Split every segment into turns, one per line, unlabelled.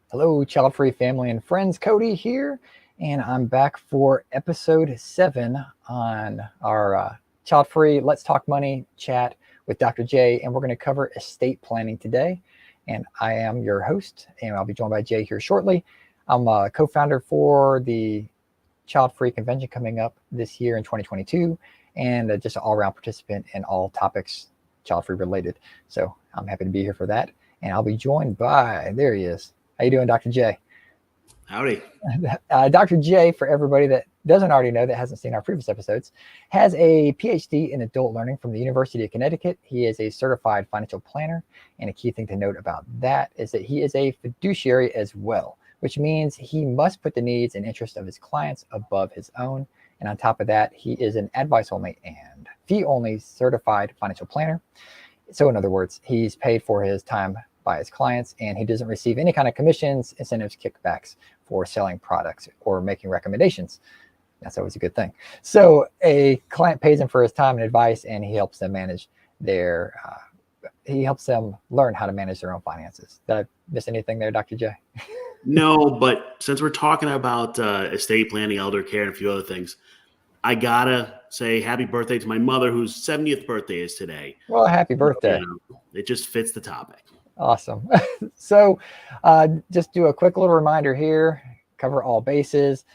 Hello, Childfree Family and friends. Cody here, and I'm back for episode 7 on our Childfree Let's Talk Money chat with Dr. J, and we're going to cover estate planning today. And I am your host, and I'll be joined by Jay here shortly. I'm a co-founder for the Childfree Convention coming up this year in 2022, and just an all-around participant in all topics child-free related. So I'm happy to be here for that, and I'll be joined by, there he is. How you doing, Dr. J?
Howdy.
Dr. J, for everybody that doesn't already know, that hasn't seen our previous episodes, has a PhD in adult learning from the University of Connecticut. He is a certified financial planner, and a key thing to note about that is that he is a fiduciary as well, which means he must put the needs and interests of his clients above his own. And on top of that, he is an advice-only and fee-only certified financial planner. So in other words, he's paid for his time by his clients, and he doesn't receive any kind of commissions, incentives, kickbacks for selling products or making recommendations. That's always a good thing. So a client pays him for his time and advice, and he helps them manage he helps them learn how to manage their own finances. Did I miss anything there, Dr. J?
No, but since we're talking about estate planning, elder care, and a few other things, I gotta say happy birthday to my mother, whose 70th birthday is today.
Well, happy birthday.
It just fits the topic.
Awesome. So just do a quick little reminder here, cover all bases.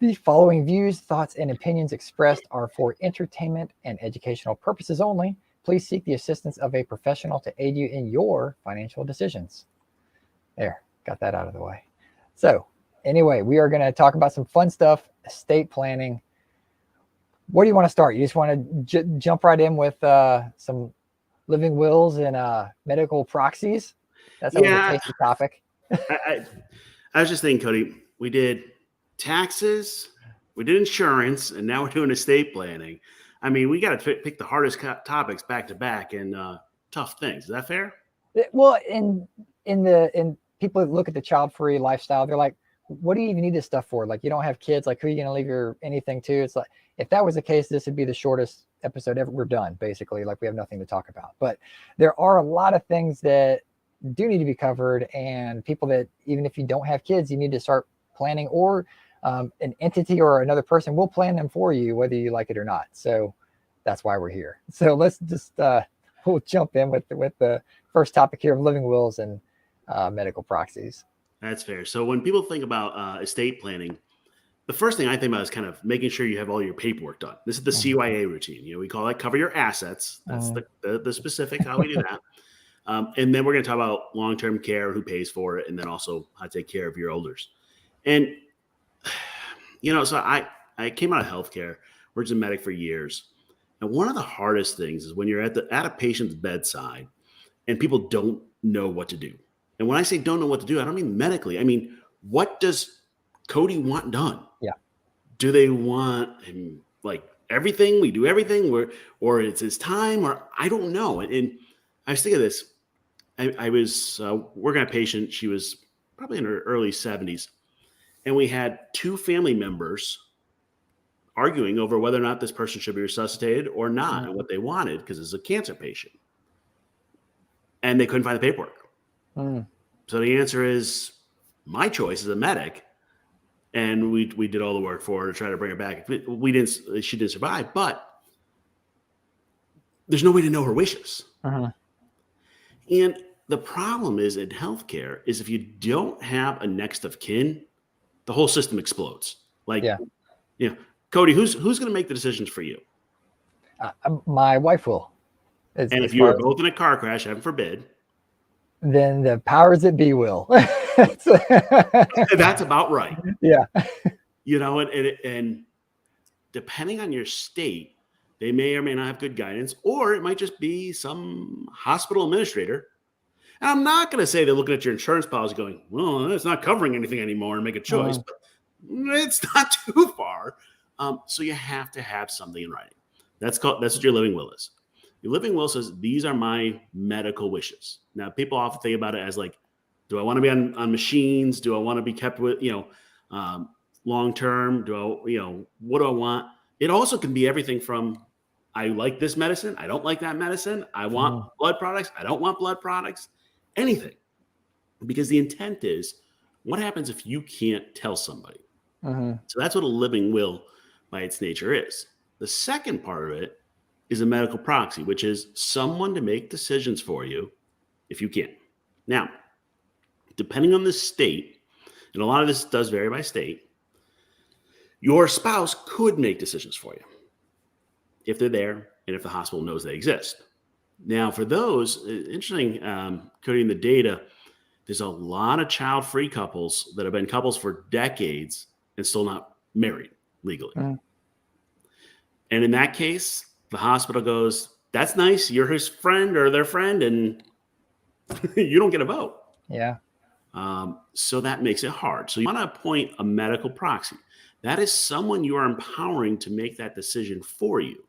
The following views, thoughts, and opinions expressed are for entertainment and educational purposes only. Please seek the assistance of a professional to aid you in your financial decisions. There, got that out of the way. So anyway, we are going to talk about some fun stuff, estate planning. Where do you want to start? You just want to jump right in with some living wills and medical proxies? That's a tasty topic.
I was just thinking, Cody, we did taxes, we did insurance, and now we're doing estate planning. I mean, we got to pick the hardest topics back to back and tough things. Is that fair?
Well, in people that look at the child-free lifestyle, they're like, what do you even need this stuff for? Like, you don't have kids. Like, who are you going to leave your anything to? It's like, if that was the case, this would be the shortest episode ever. We're done, basically. Like, we have nothing to talk about. But there are a lot of things that do need to be covered, and people that, even if you don't have kids, you need to start planning, or an entity or another person will plan them for you, whether you like it or not. So that's why we're here. So let's just we'll jump in with the first topic here of living wills and medical proxies.
That's fair. So when people think about estate planning, the first thing I think about is kind of making sure you have all your paperwork done. This is the CYA routine. You know, we call it cover your assets. That's the specific how we do that. And then we're going to talk about long-term care, who pays for it, and then also how to take care of your elders. And, you know, so I came out of healthcare, worked as a medic for years. And one of the hardest things is when you're at a patient's bedside and people don't know what to do. And when I say don't know what to do, I don't mean medically. I mean, what does Cody want done?
Yeah. Do
they want him like everything? We do everything, or it's his time, or I don't know. And I was thinking of this. I was working on a patient. She was probably in her early 70s. And we had two family members arguing over whether or not this person should be resuscitated or not, and what they wanted, because it's a cancer patient. And they couldn't find the paperwork. So the answer is my choice as a medic. And we did all the work for her to try to bring her back. She didn't survive, but there's no way to know her wishes. And the problem is in healthcare is if you don't have a next of kin, the whole system explodes. Like, you know, Cody, who's going to make the decisions for you?
My wife will.
And if you were both in a car crash, heaven forbid,
then the powers that be will.
That's about right.
Yeah.
You know, and depending on your state, they may or may not have good guidance, or it might just be some hospital administrator. And I'm not going to say they're looking at your insurance policy going, well, it's not covering anything anymore, and make a choice, but it's not too far. So you have to have something in writing. That's what your living will is. Your living will says, these are my medical wishes. Now, people often think about it as like, do I want to be on machines? Do I want to be kept with, long-term? What do I want? It also can be everything from, I like this medicine. I don't like that medicine. I want blood products. I don't want blood products. Anything. because the intent is, what happens if you can't tell somebody?
Mm-hmm.
So that's what a living will by its nature is. The second part of it is a medical proxy, which is someone to make decisions for you if you can't. Now, depending on the state, and a lot of this does vary by state, your spouse could make decisions for you if they're there and if the hospital knows they exist. Now, for those, interesting, coding the data, there's a lot of child-free couples that have been couples for decades and still not married legally.
Mm-hmm.
And in that case, the hospital goes, that's nice. You're his friend or their friend, and you don't get a vote.
Yeah.
So that makes it hard. So you want to appoint a medical proxy. That is someone you are empowering to make that decision for you.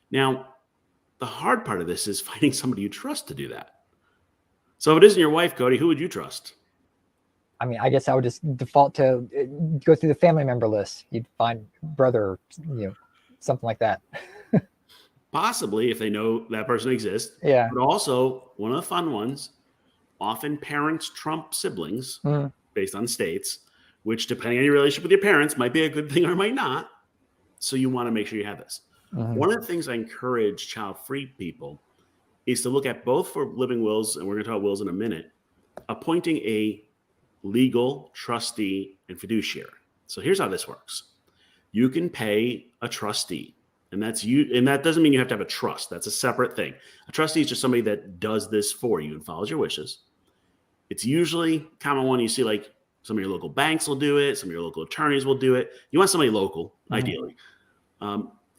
Now, the hard part of this is finding somebody you trust to do that. So if it isn't your wife, Cody, who would you trust?
I mean, I guess I would just default to go through the family member list. You'd find brother, something like that.
Possibly, if they know that person exists.
Yeah.
But also, one of the fun ones, often parents trump siblings based on states, which, depending on your relationship with your parents, might be a good thing or might not. So you want to make sure you have this.
Mm-hmm.
One of the things I encourage child-free people is to look at both for living wills, and we're going to talk about wills in a minute, appointing a legal trustee and fiduciary. So here's how this works. You can pay a trustee, and that's you, and that doesn't mean you have to have a trust. That's a separate thing. A trustee is just somebody that does this for you and follows your wishes. It's usually common one you see, like some of your local banks will do it, some of your local attorneys will do it. You want somebody local, ideally,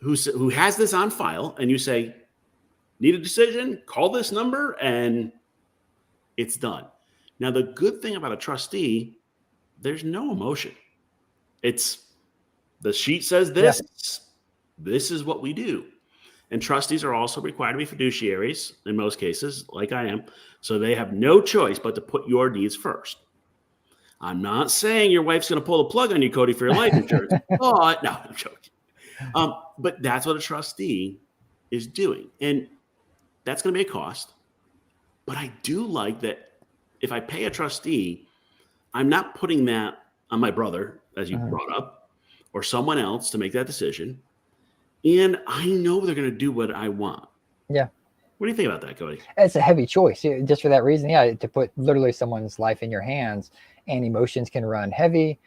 who has this on file, and you say, need a decision, call this number, and it's done. Now, the good thing about a trustee, there's no emotion. It's the sheet says this, this is what we do. And trustees are also required to be fiduciaries in most cases, like I am. So they have no choice but to put your needs first. I'm not saying your wife's going to pull the plug on you, Cody, for your life insurance. But no, I'm joking. But that's what a trustee is doing. And that's going to be a cost. But I do like that if I pay a trustee, I'm not putting that on my brother, as you brought up, or someone else to make that decision. And I know they're going to do what I want.
Yeah.
What do you think about that, Cody?
It's a heavy choice. Just for that reason, to put literally someone's life in your hands, and emotions can run heavy.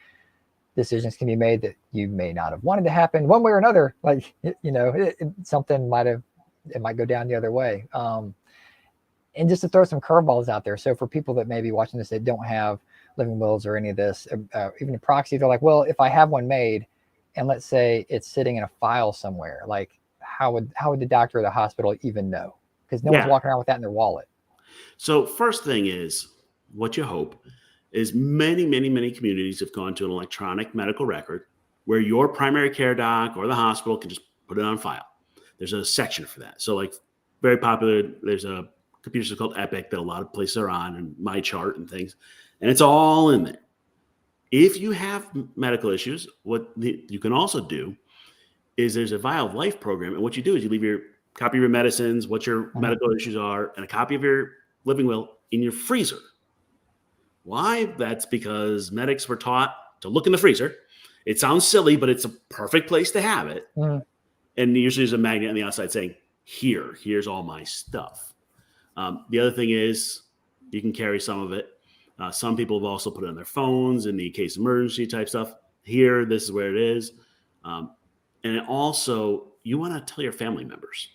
Decisions can be made that you may not have wanted to happen one way or another. Like, something it might go down the other way. And just to throw some curveballs out there. So for people that may be watching this, that don't have living wills or any of this, even a proxy, they're like, well, if I have one made, and let's say it's sitting in a file somewhere, like how would the doctor or the hospital even know? Because no one's walking around with that in their wallet.
So first thing is, what you hope is many, many, many communities have gone to an electronic medical record where your primary care doc or the hospital can just put it on file. There's a section for that. So like very popular, there's a computer system called Epic that a lot of places are on, and MyChart and things, and it's all in there. If you have medical issues, what you can also do is there's a Vial of Life program, and what you do is you leave your copy of your medicines, what your medical issues are, and a copy of your living will in your freezer. Why? That's because medics were taught to look in the freezer. It sounds silly, but it's a perfect place to have it. And usually there's a magnet on the outside saying, here's all my stuff. The other thing is you can carry some of it. Some people have also put it on their phones in the case of emergency type stuff. Here, this is where it is. And also, you want to tell your family members,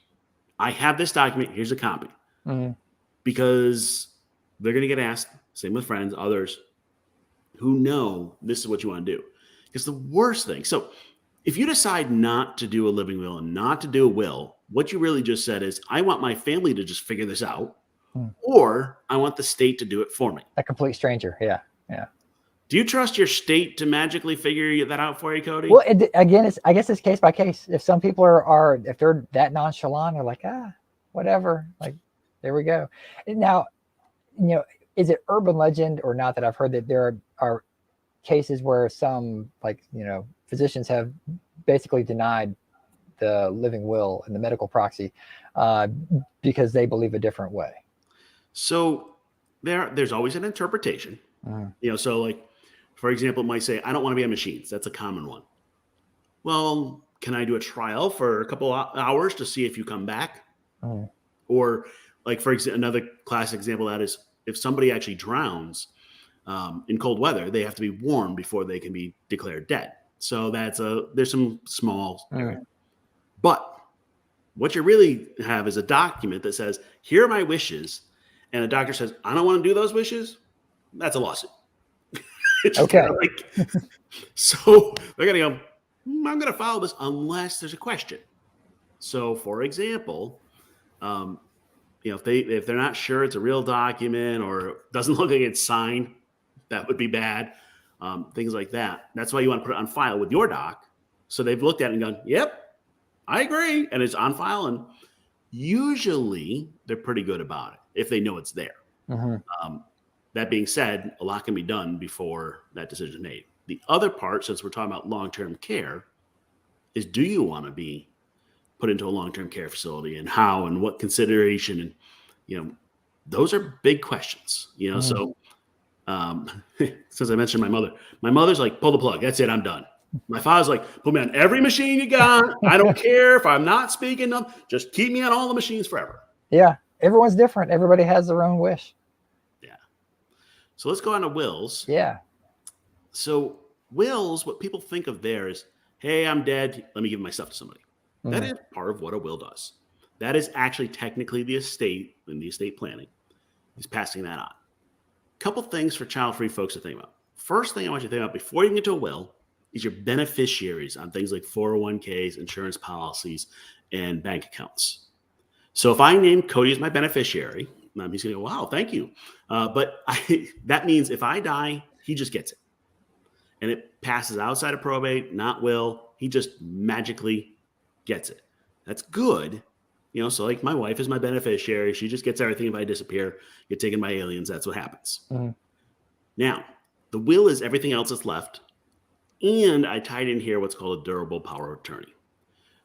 I have this document. Here's a copy. Because they're going to get asked, same with friends, others who know this is what you want to do. Because the worst thing, so if you decide not to do a living will and not to do a will, what you really just said is, I want my family to just figure this out, or I want the state to do it for me.
A complete stranger. Yeah.
Do you trust your state to magically figure that out for you, Cody?
Well, again, I guess it's case by case. If some people are if they're that nonchalant, they're like, whatever, like, there we go. Now, is it urban legend or not that I've heard that there are cases where some, like, physicians have basically denied the living will and the medical proxy because they believe a different way?
So there's always an interpretation. So like, for example, it might say, I don't want to be on machines. That's a common one. Well, can I do a trial for a couple hours to see if you come back? Or like, for example, another classic example of that is if somebody actually drowns in cold weather, they have to be warm before they can be declared dead. So there's some small area. But what you really have is a document that says, here are my wishes. And the doctor says, I don't want to do those wishes. That's a lawsuit.
Okay.
So they're going to go, I'm going to follow this unless there's a question. So for example, if they're not sure it's a real document or doesn't look like it's signed, that would be bad. Things like that. That's why you want to put it on file with your doc. So they've looked at it and gone, yep, I agree. And it's on file. And usually they're pretty good about it if they know it's there. That being said, a lot can be done before that decision is made. The other part, since we're talking about long-term care, is do you want to be put into a long-term care facility and how and what consideration? And, those are big questions, So since I mentioned my mother's like, pull the plug. That's it. I'm done. My father's like, put me on every machine you got. I don't care if I'm not speaking them. Just keep me on all the machines forever.
Yeah. Everyone's different. Everybody has their own wish.
Yeah. So let's go on to wills.
Yeah.
So wills, what people think of there is, hey, I'm dead. Let me give my stuff to somebody. That is part of what a will does. That is actually technically the estate in the estate planning is passing that on. Couple things for child-free folks to think about. First thing I want you to think about before you can get to a will is your beneficiaries on things like 401ks, insurance policies, and bank accounts. So if I name Cody as my beneficiary, he's going to go, wow, thank you. But that means if I die, he just gets it. And it passes outside of probate, not will. He just magically gets it. That's good. So like my wife is my beneficiary. She just gets everything if I disappear, get taken by aliens. That's what happens. Now, the will is everything else that's left. And I tied in here what's called a durable power of attorney.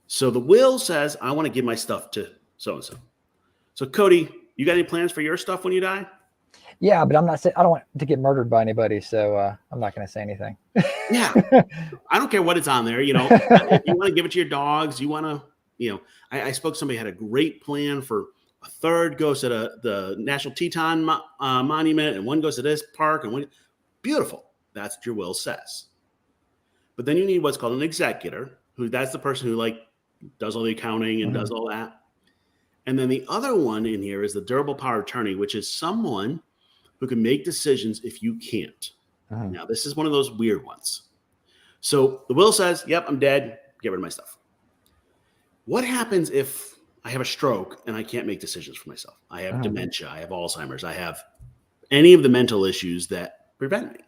So the will says, I want to give my stuff to so-and-so. So Cody, you got any plans for your stuff when you die?
Yeah, but I don't want to get murdered by anybody. So I'm not going to say anything.
Yeah. I don't care what it's on there. If you want to give it to your dogs, you want to, I spoke to somebody who had a great plan for a third goes to the National Teton Monument and one goes to this park and one. Beautiful. That's what your will says. But then you need what's called an executor, that's the person who does all the accounting and does all that. And then the other one in here is the durable power of attorney, which is someone who can make decisions if you can't. Now, this is one of those weird ones. So the will says, yep, I'm dead. Get rid of my stuff. What happens if I have a stroke and I can't make decisions for myself? I have dementia. I have Alzheimer's. I have any of the mental issues that prevent me.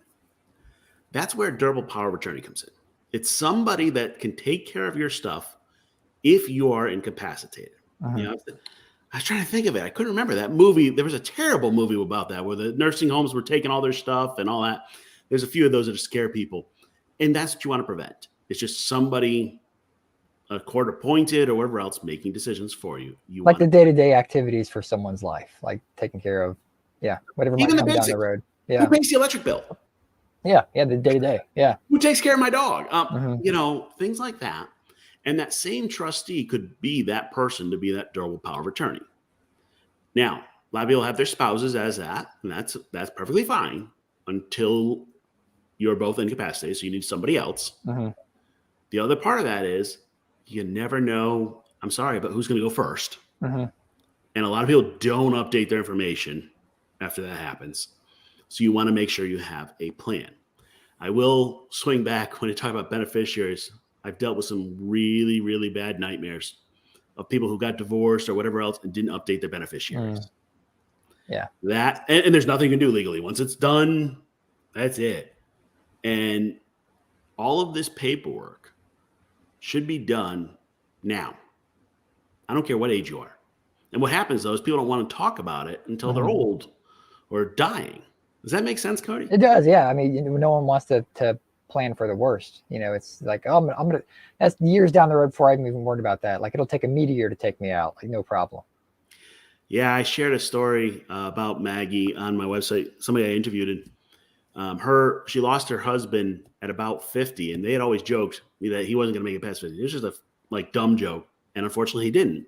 That's where durable power of attorney comes in. It's somebody that can take care of your stuff if you are incapacitated. I was trying to think of it. I couldn't remember that movie. There was a terrible movie about that where the nursing homes were taking all their stuff and all that. There's a few of those that scare people. And that's what you want to prevent. It's just somebody, a court appointed or whatever else, making decisions for you.
Like the day-to-day activities for someone's life, like taking care of, whatever might come down the road. Yeah.
Who pays the electric bill?
Yeah, the day-to-day. Yeah.
Who takes care of my dog? Things like that. And that same trustee could be that person to be that durable power of attorney. Now, a lot of people have their spouses as that, and that's perfectly fine until you're both incapacitated, so you need somebody else. The other part of that is you never know, I'm sorry, but who's going to go first? And a lot of people don't update their information after that happens. So you want to make sure you have a plan. I will swing back when I talk about beneficiaries. I've dealt with some really, really bad nightmares of people who got divorced or whatever else and didn't update their beneficiaries.
Yeah.
That, and there's nothing you can do legally. Once it's done, that's it. And all of this paperwork should be done now. I don't care what age you are. And what happens, though, is people don't want to talk about it until they're old or dying. Does that make sense, Cody?
It does, yeah. I mean, no one wants to plan for the worst. It's like, I'm gonna. That's years down the road before I even worried about that. Like, it'll take a meteor to take me out. Like, no problem.
Yeah, I shared a story about Maggie on my website. Somebody I interviewed, and she lost her husband at about 50, and they had always joked that he wasn't going to make it past 50. It was just a dumb joke, and unfortunately, he didn't.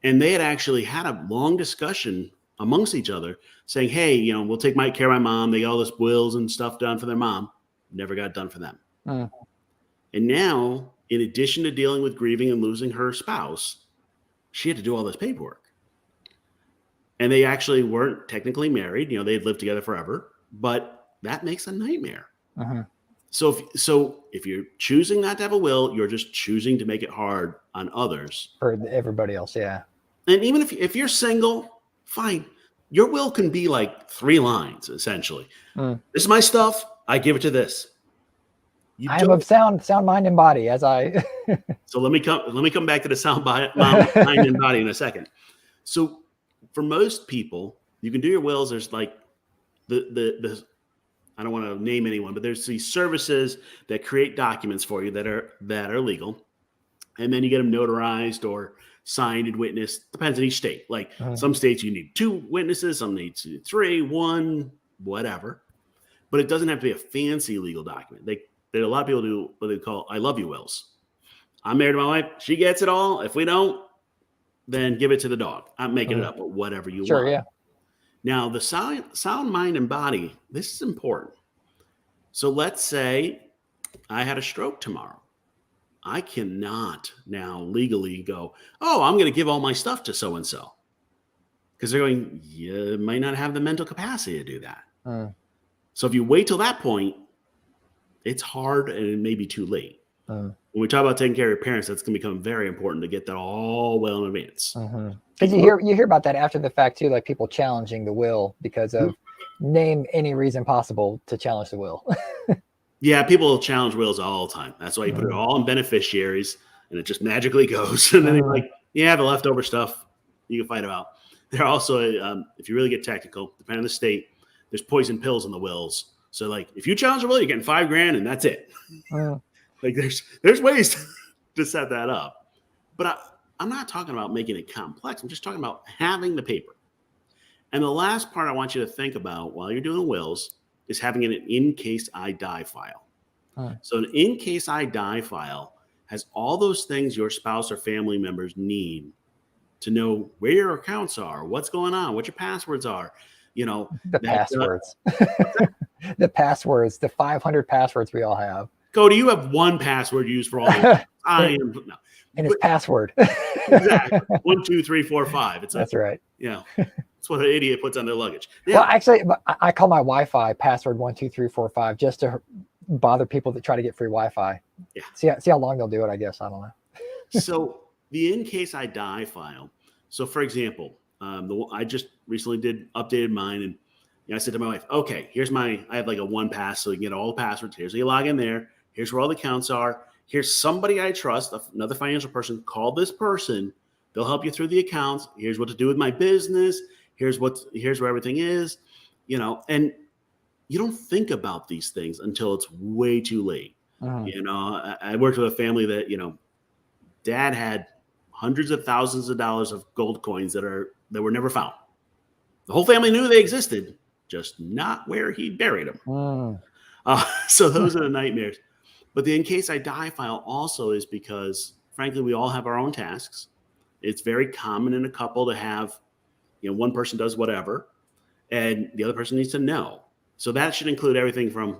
And they had actually had a long discussion amongst each other, saying, "Hey, we'll take care of my mom. They got all this wills and stuff done for their mom. Never got done for them." And now, in addition to dealing with grieving and losing her spouse, she had to do all this paperwork. And they actually weren't technically married. They had lived together forever, but that makes a nightmare. So if you're choosing not to have a will, you're just choosing to make it hard on others.
For everybody else, yeah.
And even if you're single, fine. Your will can be like 3 lines, essentially. This is my stuff. I give it to this.
I am of sound mind and body, as I.
So let me come back to the sound mind and body in a second. So for most people, you can do your wills. There's like the I don't want to name anyone, but there's these services that create documents for you that are legal, and then you get them notarized or signed and witnessed. Depends on each state. Like some states you need 2 witnesses, some need 3, 1, whatever. But it doesn't have to be a fancy legal document. A lot of people do what they call "I love you" wills. I'm married to my wife; she gets it all. If we don't, then give it to the dog. I'm making it up, but whatever you want.
Sure, yeah.
Now, the sound mind and body, this is important. So let's say I had a stroke tomorrow. I cannot now legally go, "Oh, I'm going to give all my stuff to so-and-so." Because they're going, you might not have the mental capacity to do that. So if you wait till that point, it's hard and it may be too late. When we talk about taking care of your parents, that's going to become very important to get that all well in advance.
Because you hear about that after the fact too, like people challenging the will because of name any reason possible to challenge the will.
Yeah, people challenge wills all the time. That's why you put it all in beneficiaries, and it just magically goes. And then they're like, "Yeah, the leftover stuff you can fight about." There are also, if you really get technical, depending on the state, there's poison pills in the wills. So, like, if you challenge a will, you're getting $5,000, and that's it. Like, there's ways to set that up. But I'm not talking about making it complex. I'm just talking about having the paper. And the last part I want you to think about while you're doing wills is having an in case I die file. So an in case I die file has all those things your spouse or family members need to know where your accounts are, what's going on, what your passwords are.
The passwords. The passwords, the 500 passwords we all have.
Cody, you have one password used for all of them.
And it's password.
Exactly. 1, 2, 3, 4, 5.
That's right.
Yeah. It's what an idiot puts on their luggage.
Yeah. Well, actually, I call my Wi-Fi password 1, 2, 3, 4, 5 just to bother people that try to get free Wi-Fi. Yeah. See how long they'll do it, I guess. I don't know.
So the in case I die file. So for example, I just recently updated mine, and I said to my wife, "Okay, I have like a 1Pass, so you can get all the passwords. Here's how you log in there. Here's where all the accounts are. Here's somebody I trust, another financial person. Call this person. They'll help you through the accounts. Here's what to do with my business. Here's where everything is." And you don't think about these things until it's way too late. I worked with a family that, dad had hundreds of thousands of dollars of gold coins that were never found. The whole family knew they existed, just not where he buried them. So those are the nightmares. But the in case I die file also is because, frankly, we all have our own tasks. It's very common in a couple to have, one person does whatever, and the other person needs to know. So that should include everything from,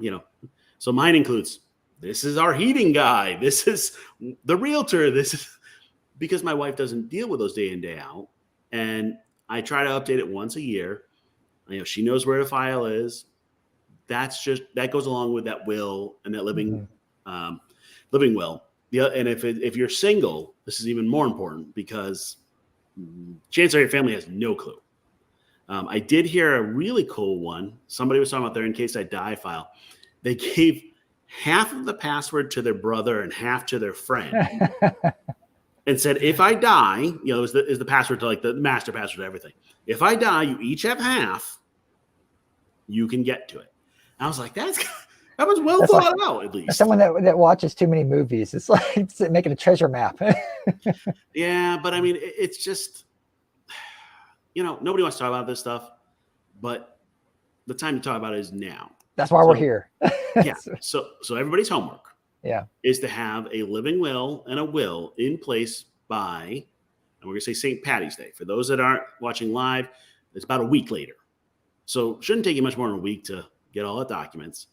so mine includes, this is our heating guy. This is the realtor. This is because my wife doesn't deal with those day in, day out. And I try to update it once a year. She knows where the file is. That goes along with that will and that living will. And if you're single, this is even more important because chances are your family has no clue. I did hear a really cool one. Somebody was talking about their in case I die file. They gave half of the password to their brother and half to their friend. And said, if I die, is the password to like the master password to everything. If I die, you each have half. You can get to it. And I was like, that was well thought out, at least.
Someone that watches too many movies. It's like it's making a treasure map.
Yeah, but I mean, it's just nobody wants to talk about this stuff, but the time to talk about it is now.
That's why we're here.
Yeah. So everybody's homework is to have a living will and a will in place by, and we're going to say St. Patty's Day. For those that aren't watching live, it's about a week later. So it shouldn't take you much more than a week to get all the documents.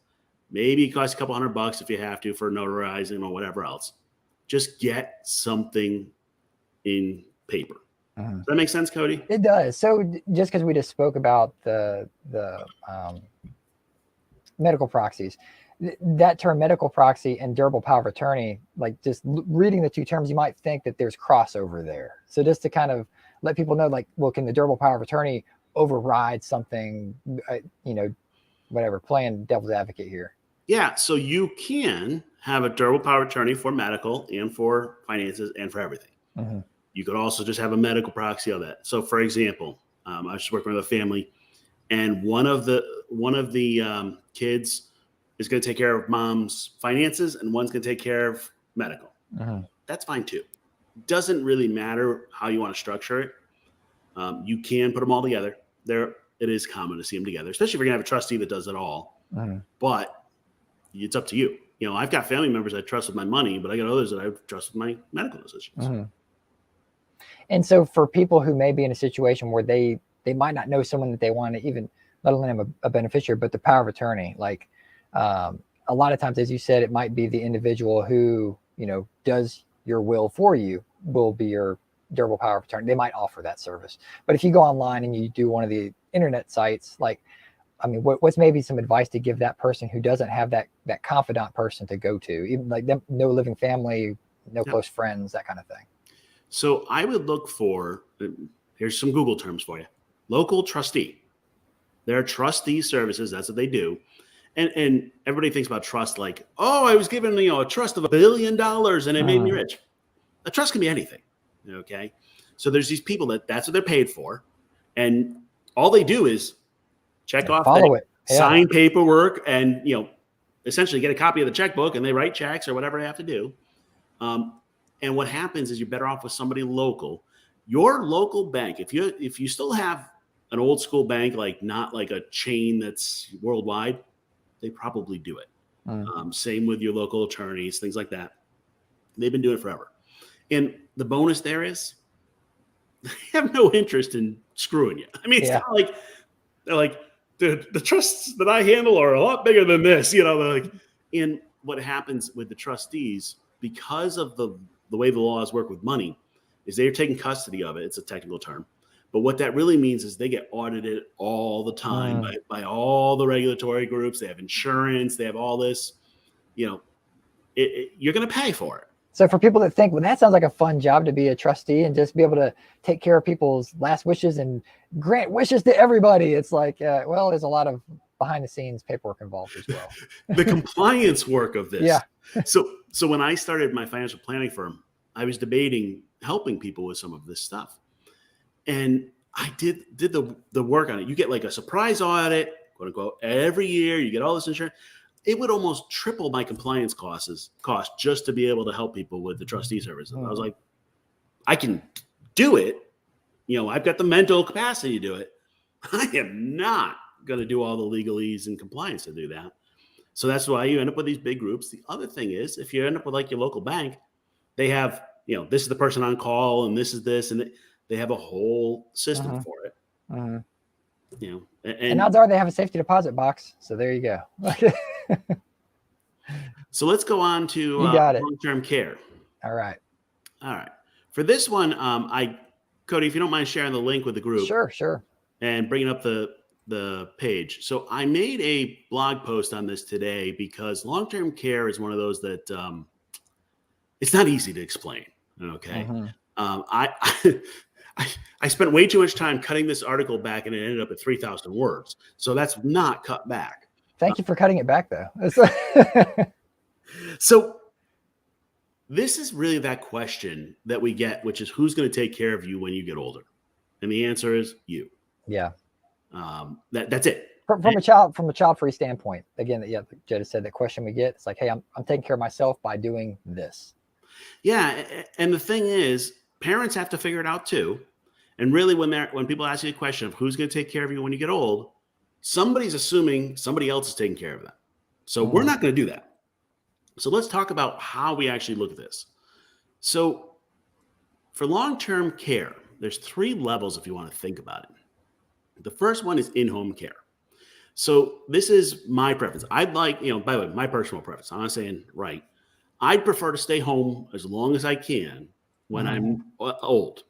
Maybe it costs a couple $100 if you have to for notarizing or whatever else. Just get something in paper. Does that make sense, Cody?
It does. So just because we just spoke about the medical proxies, that term medical proxy and durable power of attorney, like just reading the two terms, you might think that there's crossover there. So just to kind of let people know, like, well, can the durable power of attorney override something, whatever, playing devil's advocate here?
Yeah. So you can have a durable power of attorney for medical and for finances and for everything. Mm-hmm. You could also just have a medical proxy of that. So for example, I was just working with a family, and one of the kids is going to take care of mom's finances and one's going to take care of medical. Uh-huh. That's fine too. Doesn't really matter how you want to structure it. You can put them all together. It is common to see them together, especially if you're going to have a trustee that does it all. Uh-huh. But it's up to you. I've got family members I trust with my money, but I got others that I trust with my medical decisions. Uh-huh.
And so for people who may be in a situation where they might not know someone that they want to even, let alone a beneficiary, but the power of attorney, like, a lot of times, as you said, it might be the individual who, does your will for you will be your durable power of attorney. They might offer that service. But if you go online and you do one of the internet sites, like, I mean, what's maybe some advice to give that person who doesn't have that confidant person to go to, even like them, no living family, no close friends, that kind of thing?
So I would look for, here's some Google terms for you. Local trustee. There are trustee services. That's what they do. And everybody thinks about trust like, oh, I was given a trust of $1 billion and it made me rich. A trust can be anything. Okay. So there's these people that's what they're paid for. And all they do is check off,
follow it,
sign paperwork, and essentially get a copy of the checkbook, and they write checks or whatever they have to do. And what happens is you're better off with somebody local. Your local bank, if you still have an old school bank, like not like a chain that's worldwide, they probably do it. Same with your local attorneys, things like that. They've been doing it forever. And the bonus there is they have no interest in screwing you. I mean, it's not like they're like, the trusts that I handle are a lot bigger than this. They're like, and what happens with the trustees, because of the way the laws work with money, is they're taking custody of it. It's a technical term. But what that really means is they get audited all the time by all the regulatory groups. They have insurance. They have all this. You're going to pay for it.
So for people that think, well, that sounds like a fun job to be a trustee and just be able to take care of people's last wishes and grant wishes to everybody, it's like, well, there's a lot of behind the scenes paperwork involved as well.
The compliance work of this.
Yeah.
So when I started my financial planning firm, I was debating helping people with some of this stuff. And I did the work on it. You get like a surprise audit, quote unquote, every year. You get all this insurance. It would almost triple my compliance cost just to be able to help people with the trustee services. I was like, I can do it. I've got the mental capacity to do it. I am not going to do all the legalese and compliance to do that. So that's why you end up with these big groups. The other thing is, if you end up with like your local bank, they have, this is the person on call and this is this, and they have a whole system for it. And
odds are they have a safety deposit box. So there you go.
So let's go on to long-term care.
All right.
For this one, Cody, if you don't mind sharing the link with the group.
Sure.
And bringing up the page. So I made a blog post on this today because long-term care is one of those that it's not easy to explain. Okay. I spent way too much time cutting this article back, and it ended up at 3,000 words. So that's not cut back.
Thank you for cutting it back, though.
So this is really that question that we get, which is who's going to take care of you when you get older? And the answer is you.
Yeah.
That's it.
From a child-free standpoint, again, Jed said the question we get, it's like, hey, I'm taking care of myself by doing this.
Yeah. And the thing is, parents have to figure it out too. And really, when people ask you a question of who's going to take care of you when you get old, somebody's assuming somebody else is taking care of them. So we're not going to do that. So let's talk about how we actually look at this. So for long-term care, there's 3 levels if you want to think about it. The first one is in-home care. So this is my preference. I'd like, by the way, my personal preference. I'm not saying right. I'd prefer to stay home as long as I can when I'm old.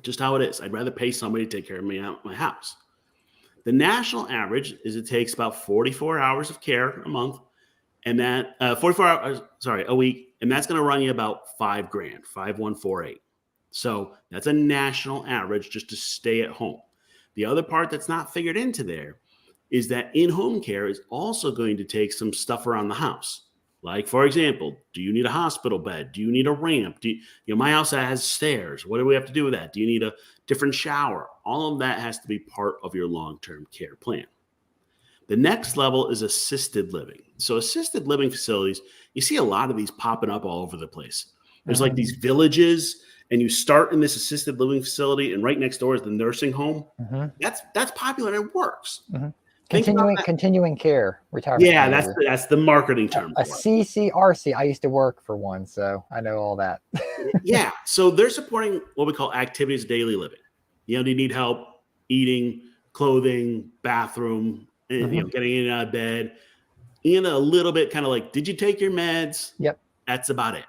Just how it is. I'd rather pay somebody to take care of me at my house. The national average is it takes about 44 hours of care a month, and that 44 hours, a week, and that's going to run you about $5,000, 5,148. So that's a national average just to stay at home. The other part that's not figured into there is that in-home care is also going to take some stuff around the house. Like, for example, do you need a hospital bed? Do you need a ramp? My house has stairs. What do we have to do with that? Do you need a different shower? All of that has to be part of your long-term care plan. The next level is assisted living. So assisted living facilities, you see a lot of these popping up all over the place. There's like these villages, and you start in this assisted living facility, and right next door is the nursing home. That's popular and it works.
Continuing care retirement.
Yeah, that's the marketing term.
A CCRC. I used to work for one, so I know all that.
Yeah, so they're supporting what we call activities of daily living. Do you need help eating, clothing, bathroom, getting in and out of bed, and a little bit kind of like, did you take your meds?
Yep,
that's about it.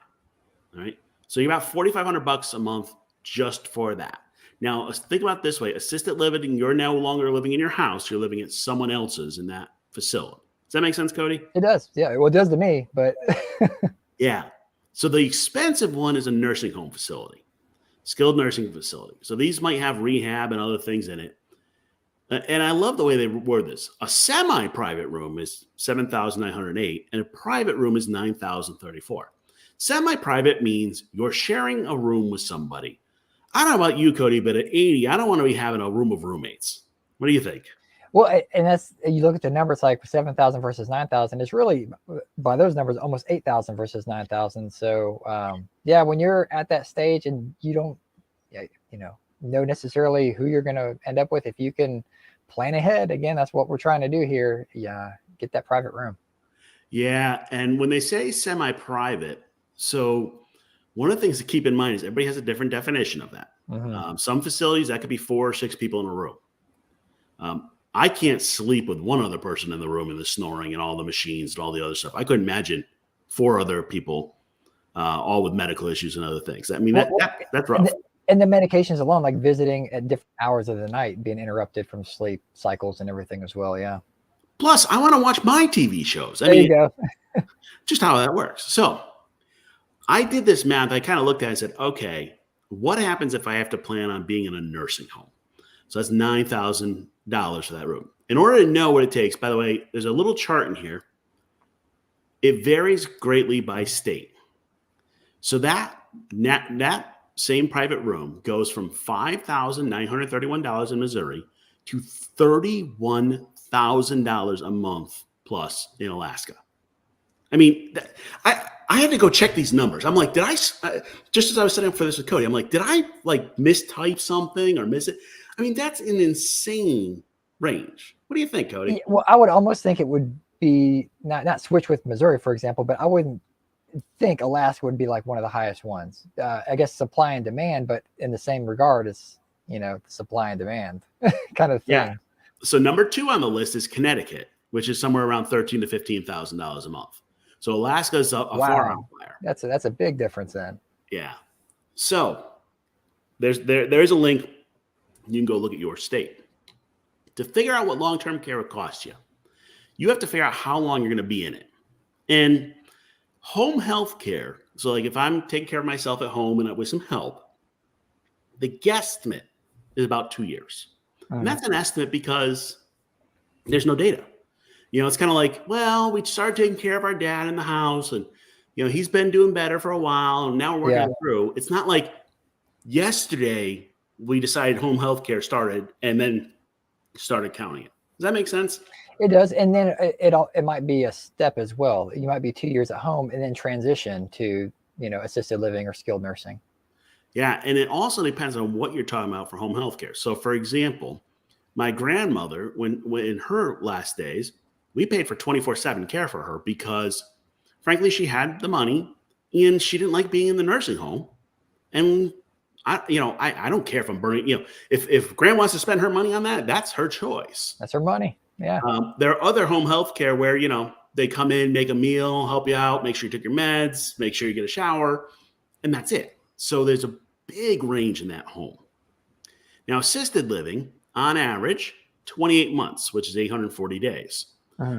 All right, so you're about $4,500 a month just for that. Now, think about it this way. Assisted living, you're no longer living in your house. You're living at someone else's in that facility. Does that make sense, Cody?
It does. Yeah, well, it does to me, but.
Yeah. So the expensive one is a nursing home facility, skilled nursing facility. So these might have rehab and other things in it. And I love the way they word this. A semi-private room is $7,908, and a private room is $9,034. Semi-private means you're sharing a room with somebody. I don't know about you, Cody, but at 80, I don't want to be having a room of roommates. What do you think?
Well, and that's, you look at the numbers like 7,000 versus 9,000. It's really, by those numbers, almost 8,000 versus 9,000. So, yeah, when you're at that stage and you don't, know necessarily who you're going to end up with, if you can plan ahead, again, that's what we're trying to do here. Yeah, get that private room.
Yeah, and when they say semi-private, so one of the things to keep in mind is everybody has a different definition of that. Some facilities, that could be 4 or 6 people in a room. I can't sleep with one other person in the room and the snoring and all the machines and all the other stuff. I couldn't imagine 4 other people, all with medical issues and other things. I mean, that's rough.
And the medications alone, like visiting at different hours of the night, being interrupted from sleep cycles and everything as well. Yeah.
Plus, I want to watch my TV shows.
There you go.
Just how that works. So I did this math. I kind of looked at it and said, okay, what happens if I have to plan on being in a nursing home? So that's $9,000 for that room. In order to know what it takes, by the way, there's a little chart in here. It varies greatly by state. So that same private room goes from $5,931 in Missouri to $31,000 a month plus in Alaska. I mean, I had to go check these numbers. I'm like, did I, just as I was setting up for this with Cody, I'm like, did I mistype something or miss it? I mean, that's an insane range. What do you think, Cody?
Well, I would almost think it would be not switch with Missouri, for example, but I wouldn't think Alaska would be like one of the highest ones. I guess supply and demand, but in the same regard as, supply and demand kind of thing.
Yeah. So number 2 on the list is Connecticut, which is somewhere around $13,000 to $15,000 a month. So Alaska is a far outlier.
That's a big difference then.
Yeah. So there's a link. You can go look at your state. To figure out what long-term care would cost you, you have to figure out how long you're going to be in it. And home health care, so like if I'm taking care of myself at home and with some help, the guesstimate is about 2 years. And that's an estimate because there's no data. It's kind of like, well, we started taking care of our dad in the house and, he's been doing better for a while and now we're working through. It's not like yesterday we decided home health care started and then started counting it. Does that make sense?
It does. And then it might be a step as well. You might be 2 years at home and then transition to, assisted living or skilled nursing.
Yeah, and it also depends on what you're talking about for home health care. So, for example, my grandmother, when in her last days, we paid for 24/7 care for her because, frankly, she had the money and she didn't like being in the nursing home. And I don't care if I'm burning. If Grandma wants to spend her money on that, that's her choice.
That's her money. Yeah.
There are other home health care where they come in, make a meal, help you out, make sure you take your meds, make sure you get a shower, and that's it. So there's a big range in that home. Now, assisted living, on average, 28 months, which is 840 days.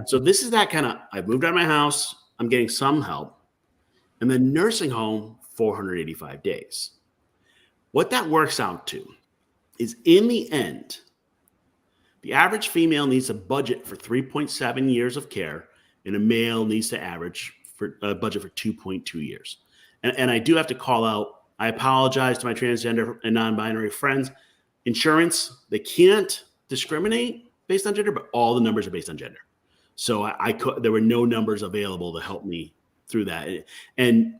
So this is that kind of, I've moved out of my house, I'm getting some help. And then nursing home, 485 days. What that works out to is, in the end, the average female needs a budget for 3.7 years of care, and a male needs to average for a budget for 2.2 years. And I do have to call out, I apologize to my transgender and non-binary friends. Insurance, they can't discriminate based on gender, but all the numbers are based on gender. So there were no numbers available to help me through that. And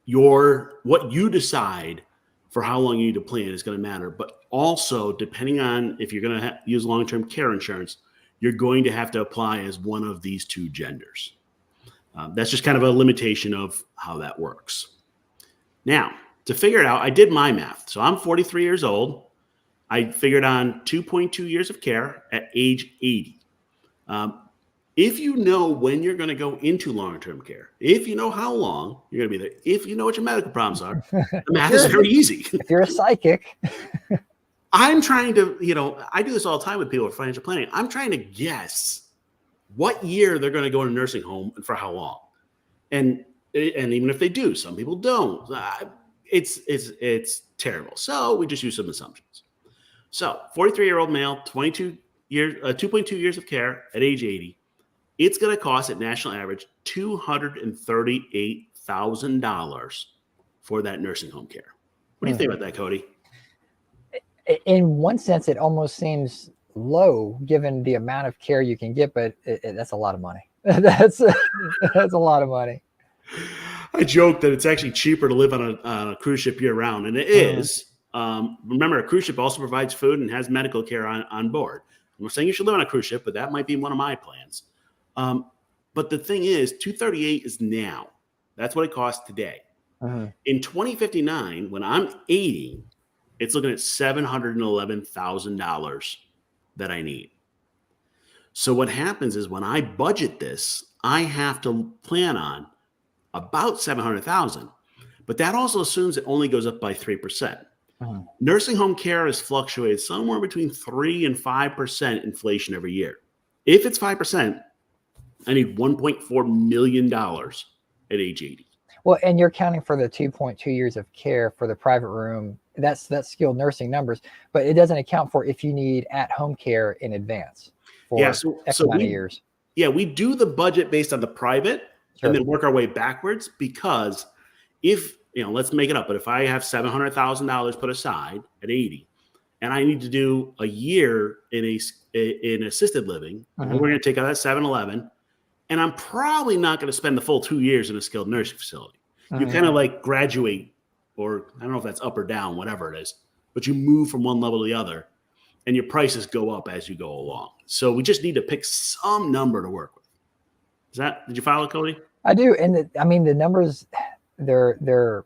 what you decide for how long you need to plan is going to matter. But also, depending on if you're going to use long-term care insurance, you're going to have to apply as one of these two genders. That's just kind of a limitation of how that works. Now, to figure it out, I did my math. So I'm 43 years old. I figured on 2.2 years of care at age 80. If you know when you're going to go into long-term care, if you know how long you're going to be there, if you know what your medical problems are, the math is very easy.
If you're a psychic.
I'm trying to, I do this all the time with people with financial planning. I'm trying to guess what year they're going to go in a nursing home and for how long. And even if they do, some people don't. It's terrible. So we just use some assumptions. So 43-year-old male, 2.2 years of care at age 80. It's going to cost, at national average, $238,000 for that nursing home care. What do you think about that, Cody?
In one sense, it almost seems low given the amount of care you can get, but that's a lot of money. That's a lot of money.
I joke that it's actually cheaper to live on a cruise ship year round, and it is. Remember, a cruise ship also provides food and has medical care on board. I'm not saying you should live on a cruise ship, but that might be one of my plans. But the thing is, $238 is now. That's what it costs today. In 2059, when I'm 80, it's looking at $711,000 that I need. So what happens is, when I budget this, I have to plan on about $700,000, but that also assumes it only goes up by 3%. Nursing home care has fluctuated somewhere between 3 and 5% inflation every year. If it's 5%, I need $1.4 million at age 80.
Well, and you're counting for the 2.2 years of care for the private room. That's skilled nursing numbers, but it doesn't account for if you need at-home care in advance for X amount of years.
Yeah, we do the budget based on the private and then work our way backwards, because if, let's make it up, but if I have $700,000 put aside at 80 and I need to do a year in assisted living, we're going to take out that 711, and I'm probably not going to spend the full 2 years in a skilled nursing facility. You kind of like graduate, or I don't know if that's up or down, whatever it is, but you move from one level to the other, and your prices go up as you go along. So we just need to pick some number to work with. Did you follow, Cody?
I do. And the numbers, they're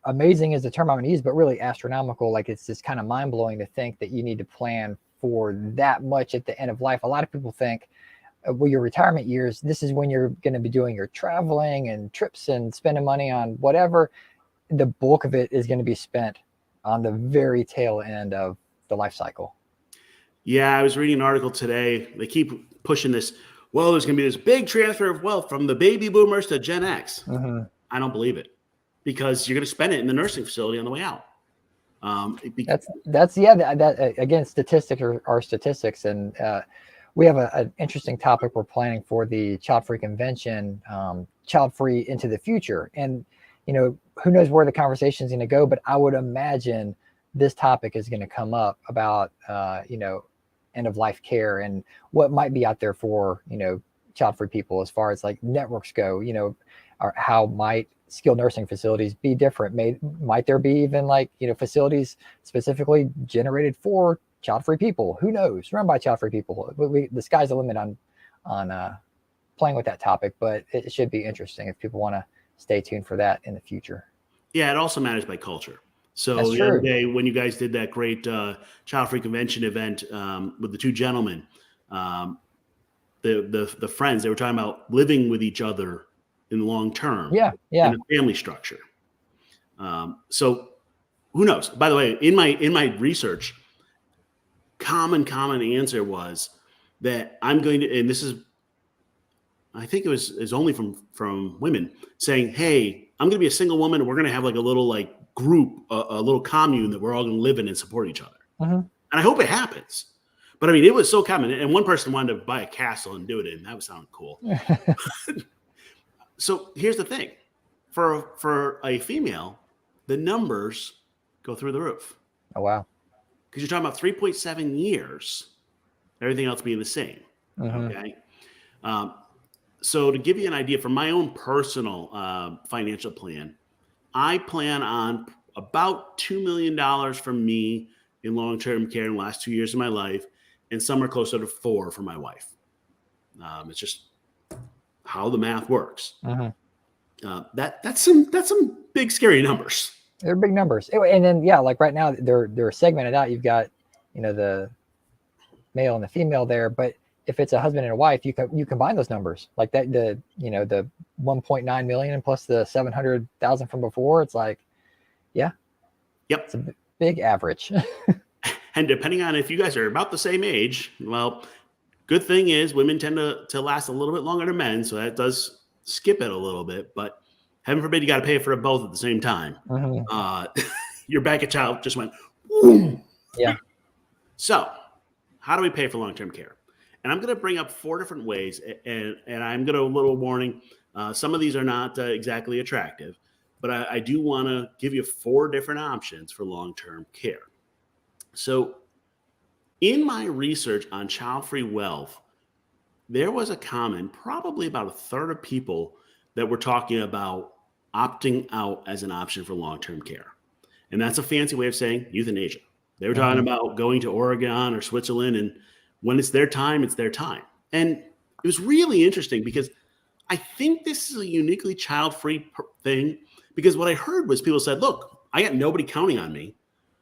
amazing is the term I'm going to use, but really astronomical. Like, it's just kind of mind blowing to think that you need to plan for that much at the end of life. A lot of people think, well, your retirement years, this is when you're going to be doing your traveling and trips and spending money on whatever. The bulk of it is going to be spent on the very tail end of the life cycle.
Yeah, I was reading an article today. They keep pushing this. Well, there's going to be this big transfer of wealth from the baby boomers to Gen X. I don't believe it, because you're going to spend it in the nursing facility on the way out.
That again, statistics are statistics, and we have an interesting topic we're planning for the Childfree convention, Childfree into the future, and who knows where the conversation is going to go, but I would imagine this topic is going to come up about end of life care and what might be out there for child free people as far as like networks go, or how might skilled nursing facilities be different? Might there be even like, facilities specifically generated for child-free people? Who knows? Run by child-free people. The sky's the limit on playing with that topic, but it should be interesting if people want to stay tuned for that in the future.
Yeah, it also matters by culture. So
That's
the
true.
other day when you guys did that great child-free convention event with the two gentlemen, the friends, they were talking about living with each other in the long term,
Yeah.
in a family structure. So who knows? By the way, in my research, common answer was that I'm going to, and this is, I think is only from women saying, "Hey, I'm going to be a single woman, and we're going to have like a little like group, a little commune that we're all going to live in and support each other."
Mm-hmm.
And I hope it happens. But I mean, it was so common, and one person wanted to buy a castle and do it in. That would sound cool. So here's the thing: for a female, the numbers go through the roof.
Oh wow!
Because you're talking about 3.7 years, everything else being the same.
Mm-hmm.
Okay. So to give you an idea, from my own personal financial plan, I plan on about $2 million from me in long-term care in the last 2 years of my life, and somewhere closer to $4 million for my wife. It's just how the math works.
Mm-hmm.
That's some big scary numbers.
They're big numbers, and then like right now they're segmented out. You've got the male and the female there, but if it's a husband and a wife, you combine those numbers like that. The 1.9 million plus the 700,000 from before. It's like, yep, it's a big average.
And depending on if you guys are about the same age, well, good thing is women tend to last a little bit longer than men, so that does skip it a little bit. But heaven forbid you got to pay for both at the same time. Mm-hmm. Your bank account just went, whoom.
Yeah.
So how do we pay for long-term care? And I'm going to bring up 4 different ways, and I'm going to, a little warning, some of these are not exactly attractive, but I do want to give you 4 different options for long-term care. So in my research on Childfree Wealth, there was a comment, probably about a third of people that were talking about opting out as an option for long-term care. And that's a fancy way of saying euthanasia. They were talking about going to Oregon or Switzerland, and when it's their time, it's their time. And it was really interesting because I think this is a uniquely child-free thing, because what I heard was people said, look, I got nobody counting on me.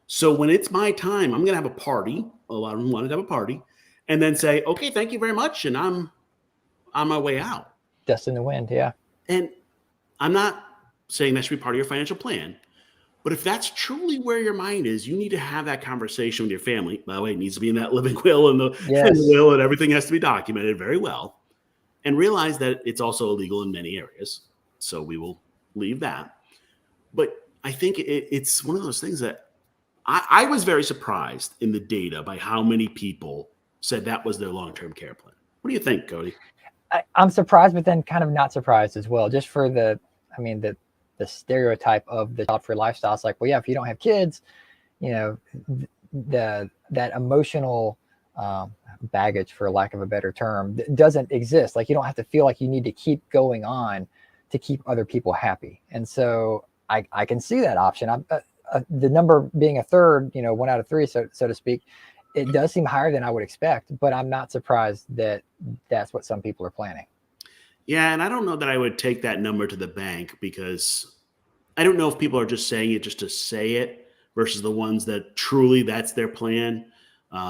So when it's my time, I'm going to have a party. A lot of them wanted to have a party, and then say, okay, thank you very much. And I'm on my way out.
Dust in the wind. Yeah.
And I'm not saying that should be part of your financial plan. But if that's truly where your mind is, you need to have that conversation with your family. By the way, it needs to be in that living will, and the will, and everything has to be documented very well. And realize that it's also illegal in many areas. So we will leave that. But I think it's one of those things that I was very surprised in the data by how many people said that was their long-term care plan. What do you think, Cody?
I'm surprised, but then kind of not surprised as well, just for the stereotype of the child-free lifestyle. It's like, well, yeah, if you don't have kids, that emotional baggage, for lack of a better term, doesn't exist. Like, you don't have to feel like you need to keep going on to keep other people happy. And so I can see that option. The number being a third, 1 out of 3, so to speak, it does seem higher than I would expect, but I'm not surprised that that's what some people are planning.
Yeah, and I don't know that I would take that number to the bank, because I don't know if people are just saying it just to say it versus the ones that truly that's their plan.